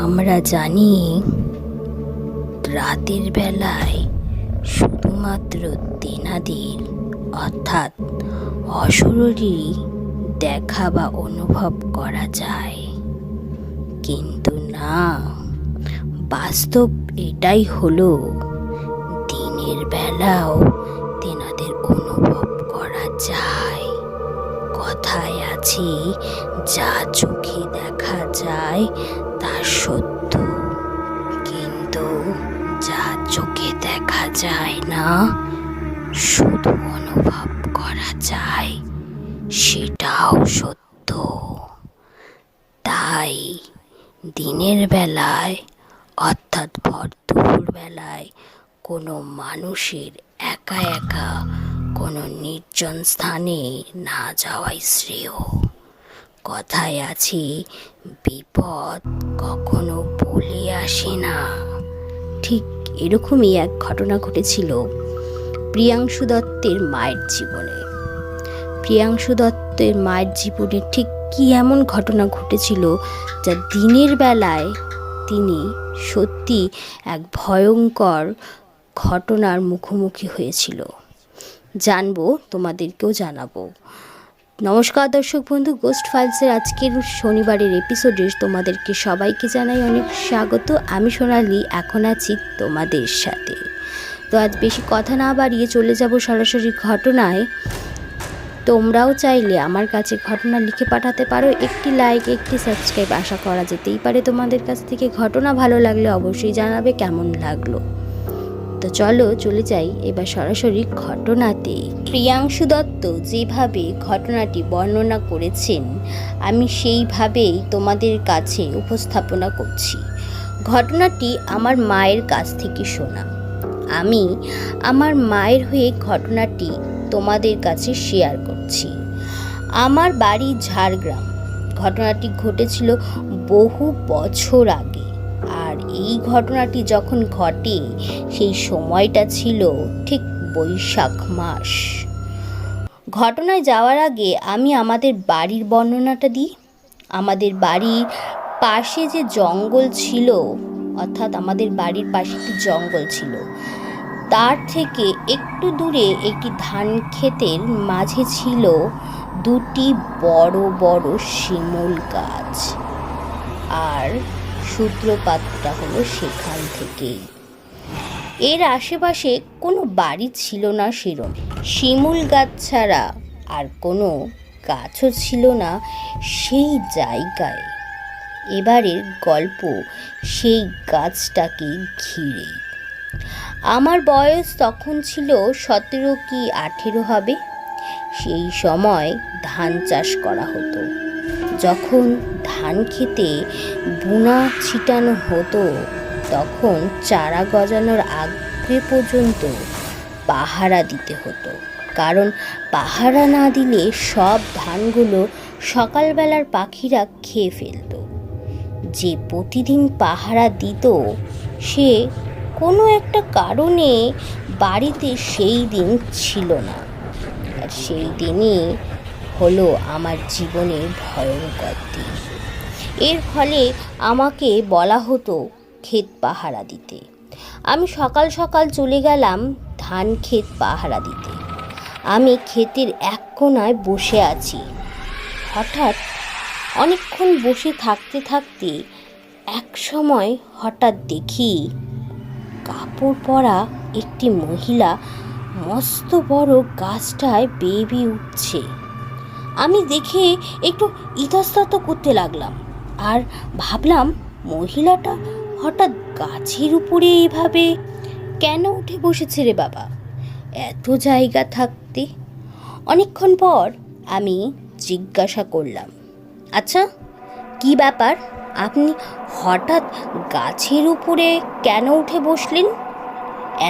আমরা জানি রাতের বেলায় শুধুমাত্র তেনাদের অর্থাৎ অশরীরী দেখা বা অনুভব করা যায়, কিন্তু না, বাস্তব এটাই হলো দিনের বেলাও তেনাদের অনুভব করা যায়। কথায় আছে, যা চোখে দেখা যায় তা সত্য, কিন্তু যা চোখে দেখা যায় না, শুধু অনুভব করা যায়, সেটাও সত্য। তাই দিনের বেলায় অর্থাৎ ভর দুপুর বেলায় কোনো মানুষের একা একা কোনো নির্জন স্থানে না যাওয়াই শ্রেয়। কথায় আছে, বিপদ কখনো বলে আসে না। ঠিক এরকমই এক ঘটনা ঘটেছিল প্রিয়াংশু দত্তের মায়ের জীবনে। প্রিয়াংশু দত্তের মায়ের জীবনে ঠিক কি এমন ঘটনা ঘটেছিল যা দিনের বেলায় তিনি সত্যি এক ভয়ঙ্কর ঘটনার মুখোমুখি হয়েছিল, জানবো, তোমাদেরকেও জানাবো। নমস্কার দর্শক বন্ধু, গোস্ট ফাইলসের আজকের শনিবারের এপিসোডে তোমাদেরকে সবাইকে জানাই অনেক স্বাগত। আমি সোনালি, এখন আছি তোমাদের সাথে। তো আজ বেশি কথা না বাড়িয়ে চলে যাব সরাসরি ঘটনায়। তোমরাও চাইলে আমার কাছে ঘটনা লিখে পাঠাতে পারো, একটি লাইক, একটি সাবস্ক্রাইব আশা করা যেতেই পারে তোমাদের কাছ থেকে। ঘটনা ভালো লাগলে অবশ্যই জানাবে কেমন লাগলো। তো চলো চলে যাই এবার সরাসরি ঘটনাতে। প্রিয়াংশু দত্ত যেভাবে ঘটনাটি বর্ণনা করেছেন, আমি সেইভাবেই তোমাদের কাছে উপস্থাপনা করছি। ঘটনাটি আমার মায়ের কাছ থেকে শোনা। আমি আমার মায়ের হয়ে ঘটনাটি তোমাদের কাছে শেয়ার করছি। আমার বাড়ি ঝাড়গ্রাম। ঘটনাটি ঘটেছিল বহু বছর আগে, আর এই ঘটনাটি যখন ঘটে সেই সময়টা ছিল ঠিক বৈশাখ মাস। ঘটনায় যাওয়ার আগে আমি আমাদের বাড়ির বর্ণনাটা দিই। আমাদের বাড়ির পাশে যে জঙ্গল ছিল, অর্থাৎ আমাদের বাড়ির পাশে একটি জঙ্গল ছিল, তার থেকে একটু দূরে একটি ধান ক্ষেতের মাঝে ছিল দুটি বড় বড় শিমুল গাছ, আর সূত্রপাতটা হলো সেখান থেকেই। এর আশেপাশে কোনো বাড়ি ছিল না সেরকম। শিমুল গাছ ছাড়া আর কোনো গাছও ছিল না সেই জায়গায়। এবারের গল্প সেই গাছটাকে ঘিরে। আমার বয়স তখন ছিল 17 কি 18 হবে। সেই সময় ধান চাষ করা হতো। যখন ধান খেতে বুনা ছিটানো হতো, তখন চারা গজানোর আগে পর্যন্ত পাহারা দিতে হতো, কারণ পাহারা না দিলে সব ধানগুলো সকালবেলার পাখিরা খেয়ে ফেলত। যে প্রতিদিন পাহারা দিত সে কোনো একটা কারণে বাড়িতে সেই দিন ছিল না, আর সেই দিনই হলো আমার জীবনের ভয়ঙ্কর দিন। এর ফলে আমাকে বলা হতো ক্ষেত পাহারা দিতে। আমি সকাল সকাল চলে গেলাম ধান ক্ষেত পাহারা দিতে। আমি ক্ষেতের এক কোণায় বসে আছি। হঠাৎ অনেকক্ষণ বসে থাকতে থাকতে এক সময় হঠাৎ দেখি কাপড় পরা একটি মহিলা মস্ত বড় গাছটায় বেয়ে বেয়ে উঠছে। আমি দেখে একটু ইতস্তত করতে লাগলাম, আর ভাবলাম, মহিলাটা হঠাৎ গাছের উপরে এভাবে কেন উঠে বসেছে রে বাবা, এত জায়গা থাকতে। অনেকক্ষণ পর আমি জিজ্ঞাসা করলাম, আচ্ছা কি ব্যাপার, আপনি হঠাৎ গাছের উপরে কেন উঠে বসলেন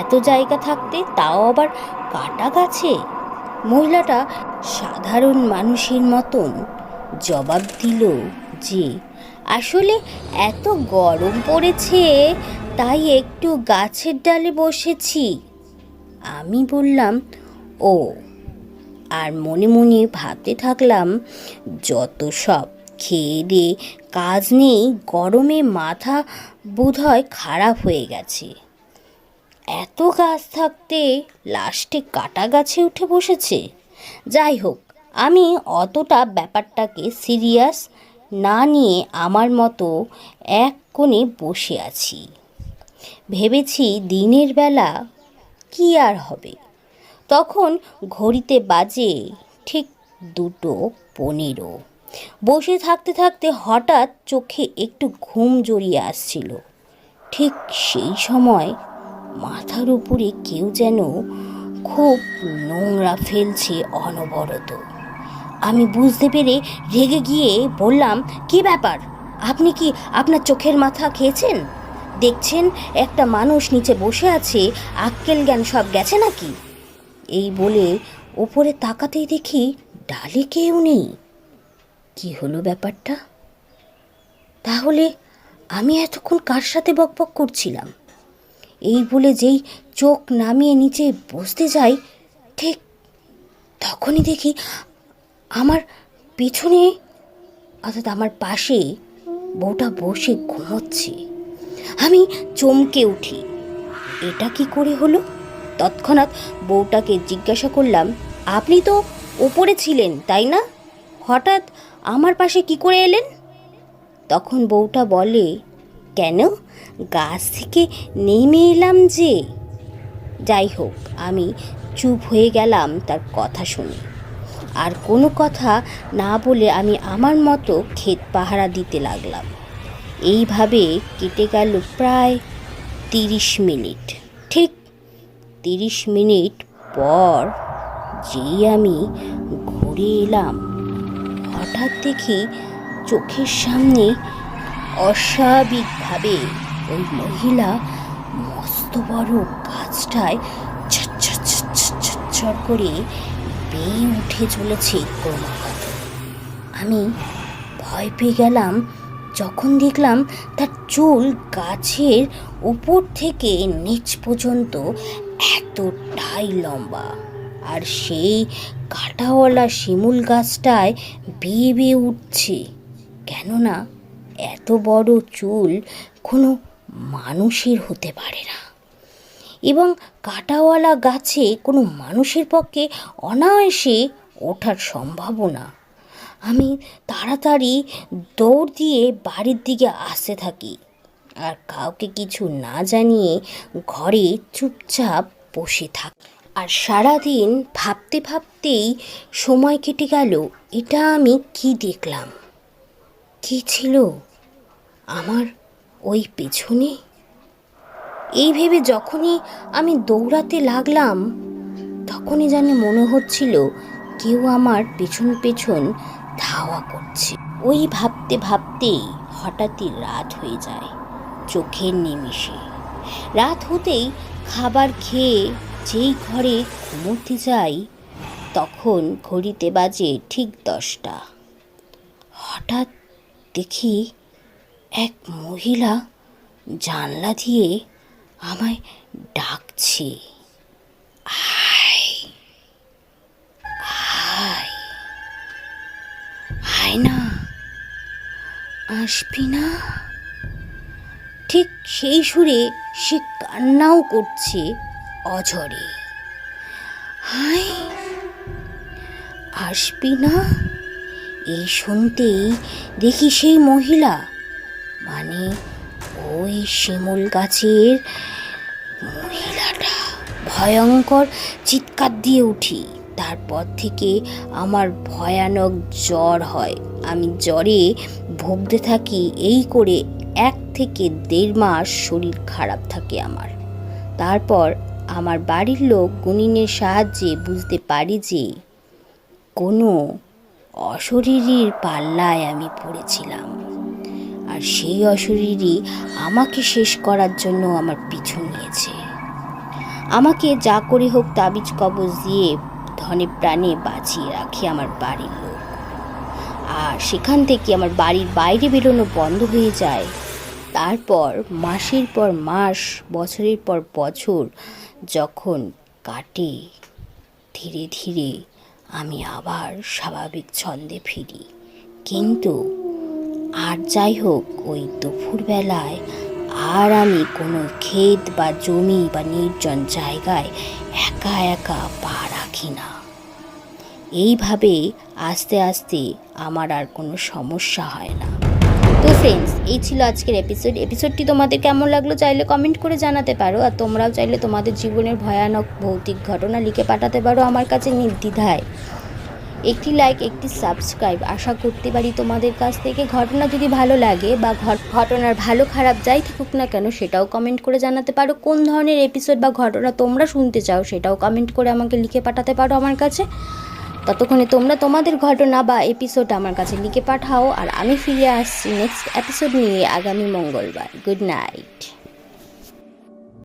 এত জায়গা থাকতে, তাও আবার কাটা গাছে? মহিলাটা সাধারণ মানুষের মতন জবাব দিল যে আসলে এত গরম পড়েছে, তাই একটু গাছের ডালে বসেছি। আমি বললাম, ও, আর মনে মনে ভাবতে থাকলাম, যত সব খেয়ে দিয়ে কাজ নেই, গরমে মাথা বোধহয় খারাপ হয়ে গেছে। এত গাছ থাকতে লাস্টে কাটা গাছে উঠে বসেছে। যাই হোক, আমি অতটা ব্যাপারটাকে সিরিয়াস না নিয়ে আমার মতো এক কোণে বসে আছি। ভেবেছি দিনের বেলা কি আর হবে। তখন ঘড়িতে বাজে ঠিক 2:15। বসে থাকতে থাকতে হঠাৎ চোখে একটু ঘুম জড়িয়ে আসছিল। ঠিক সেই সময় মাথার উপরে কেউ যেন খুব নোংরা ফেলছে অনবরত। আমি বুঝতে পেরে রেগে গিয়ে বললাম, কি ব্যাপার? আপনি কি আপনার চোখের মাথা খেয়েছেন? দেখছেন একটা মানুষ নিচে বসে আছে, আক্কেল জ্ঞান সব গেছে নাকি? এই বলে ওপরে তাকাতেই দেখি ডালে কেউ নেই। কি হলো ব্যাপারটা? তাহলে আমি এতক্ষণ কার সাথে বকবক করছিলাম? এই বলে যেই চোখ নামিয়ে নিচে বসতে যাই, ঠিক তখনই দেখি আমার পিছনে, অর্থাৎ আমার পাশে বউটা বসে ঘুমোচ্ছে। আমি চমকে উঠি, এটা কি করে হলো? তৎক্ষণাৎ বউটাকে জিজ্ঞাসা করলাম, আপনি তো ওপরে ছিলেন তাই না? হঠাৎ আমার পাশে কি করে এলেন? তখন বউটা বলে, কেন, গাছ থেকে নেমে এলাম যে। যাই হোক, আমি চুপ হয়ে গেলাম তার কথা শুনে। আর কোনো কথা না বলে আমি আমার মতো ক্ষেত পাহারা দিতে লাগলাম। এইভাবে কেটে গেল প্রায় 30 মিনিট। ঠিক 30 মিনিট পর যেই আমি ঘুরে এলাম, হঠাৎ দেখি চোখের সামনে অস্বাভাবিকভাবে ওই মহিলা মস্ত বড় গাছটায় ছটছট করে বেয়ে উঠে চলেছে ক্রমাগত। আমি ভয় পেয়ে গেলাম যখন দেখলাম তার চুল গাছের উপর থেকে নিচ পর্যন্ত এতটাই লম্বা, আর সেই কাঁটাওয়ালা শিমুল গাছটায় বেয়ে বেয়ে উঠছে। কেননা এত বড় চুল কোনো মানুষের হতে পারে না, এবং কাঁটাওয়ালা গাছে কোনো মানুষের পক্ষে অনায়াসে ওঠার সম্ভাবনা। আমি তাড়াতাড়ি দৌড় দিয়ে বাড়ির দিকে আসতে থাকি, আর কাউকে কিছু না জানিয়ে ঘরে চুপচাপ বসে থাকি। আর সারাদিন ভাবতে ভাবতেই সময় কেটে গেল। এটা আমি কি দেখলাম? কি ছিল আমার ওই পেছনে? এই ভেবে যখনই আমি দৌড়াতে লাগলাম, তখনই জানি মনে হচ্ছিল কেউ আমার পেছন পেছন ধাওয়া করছে। ওই ভাবতে ভাবতেই হঠাৎই রাত হয়ে যায় চোখের নিমেষে। রাত হতেই খাবার খেয়ে যেই ঘরে ঘুমোতে যাই, তখন ঘড়িতে বাজে ঠিক 10টা। হঠাৎ দেখি এক মহিলা জানলা দিয়ে আমায় ডাকছে, আয় আয়, আয় না, আসবি না? ঠিক সেই সুরে সে কান্নাও করছে অঝরে। আয়, আসবি না? এই শুনতেই দেখি সেই মহিলা, মানে ওই শিমুল গাছের মহিলাটা, ভয়ঙ্কর চিৎকার দিয়ে উঠি। তারপর থেকে আমার ভয়ানক জ্বর হয়। আমি জ্বরে ভুগতে থাকি। এই করে 1 থেকে 1.5 মাস শরীর খারাপ থাকে আমার। তারপর আমার বাড়ির লোক গুনিনের সাহায্যে বুঝতে পারি যে কোনো অশরীরীর পাল্লায় আমি পড়েছিলাম, আর সেই অশরীরী আমাকে শেষ করার জন্য আমার পিছু নিয়েছে। আমাকে যা করে হোক তাবিজ কবজ দিয়ে ধনে প্রাণে বাঁচিয়ে রাখে আমার বাড়ির লোক। আর সেখান থেকে আমার বাড়ির বাইরে বেরোনো বন্ধ হয়ে যায়। তারপর মাসের পর মাস, বছরের পর বছর যখন কাটে, ধীরে ধীরে আমি আবার স্বাভাবিক ছন্দে ফিরি। কিন্তু আর যাই হোক, ওই দুপুরবেলায় আর আমি কোনো ক্ষেত বা জমি বা নির্জন জায়গায় একা একা পা রাখি না। এইভাবে আস্তে আস্তে আমার আর কোনো সমস্যা হয় না। তো ফ্রেন্ডস, এই ছিল আজকের এপিসোডটি তোমাদের কেমন লাগলো চাইলে কমেন্ট করে জানাতে পারো। আর তোমরাও চাইলে তোমাদের জীবনের ভয়ানক ভৌতিক ঘটনা লিখে পাঠাতে পারো আমার কাছে নির্দ্বিধায়। একটি লাইক, একটি সাবস্ক্রাইব আশা করতে পারি তোমাদের কাছ থেকে। ঘটনা যদি ভালো লাগে বা ঘটনার ভালো খারাপ যাই থাকুক না কেন সেটাও কমেন্ট করে জানাতে পারো। কোন ধরনের এপিসোড বা ঘটনা তোমরা শুনতে চাও সেটাও কমেন্ট করে আমাকে লিখে পাঠাতে পারো আমার কাছে। ততক্ষণে তোমরা তোমাদের ঘটনা বা এপিসোড আমার কাছে লিখে পাঠাও। আর আমি ফিরে আসছি নেক্সট এপিসোড নিয়ে আগামী মঙ্গলবার। Good night.